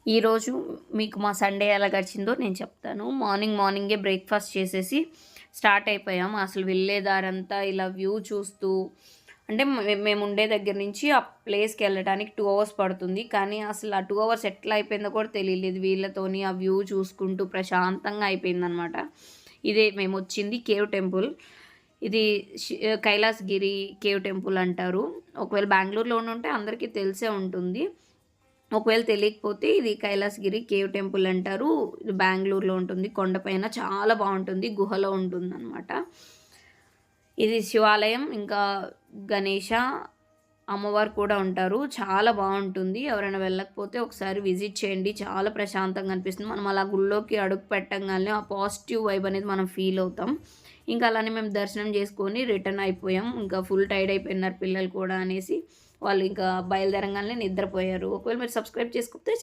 ఈరోజు మీకు మా సండే ఎలా గడిచిందో నేను చెప్తాను. మార్నింగే బ్రేక్‌ఫాస్ట్ చేసేసి స్టార్ట్ అయిపోయాం. అసలు వెళ్ళే దారంతా ఇలా వ్యూ చూస్తూ అంటే మేముండే దగ్గర నుంచి ఆ ప్లేస్‌కెళ్ళడానికి 2 అవర్స్ పడుతుంది. కానీ అసలు ఆ 2 అవర్స్ ఎట్లా అయిపోయిందో కూడా తెలియలేదు. వీళ్ళతోని ఆ వ్యూ చూసుకుంటూ ప్రశాంతంగా అయిపోయిందనమాట. ఇదే మేమొచ్చింది కేవ్ టెంపుల్. ఇది కైలాసగిరి కేవ్ టెంపుల్ అంటారు. ఒకవేళ బెంగుళూరులో ఉండుంటే అందరికీ తెలిసే ఉంటుంది. ఒకవేళ తెలియకపోతే ఇది కైలాసగిరి కేవ్ టెంపుల్ అంటారు. ఇది బెంగుళూరులో ఉంటుంది. కొండపైన చాలా బావుంటుంది. గుహలో ఉంటుందనమాట. ఇది శివాలయం. ఇంకా గణేష, అమ్మవారు కూడా ఉంటారు. చాలా బావుంటుంది. ఎవరైనా వెళ్ళకపోతే ఒకసారి విజిట్ చేయండి. చాలా ప్రశాంతంగా అనిపిస్తుంది. మనం అలా గుడిలోకి అడుగు పెట్టంగానే ఆ పాజిటివ్ వైబ్ అనేది మనం ఫీల్ అవుతాం. ఇంకా అలానే మేము దర్శనం చేసుకొని రిటర్న్ అయిపోయాం. ఇంకా ఫుల్ టైర్డ్ అయిపోయినారు పిల్లలు కూడా అనేసి వాళ్ళు ఇంకా బయలుదేరంగానే నిద్రపోయారు. ఒకవేళ మీరు సబ్స్క్రైబ్ చేసుకోకపోతే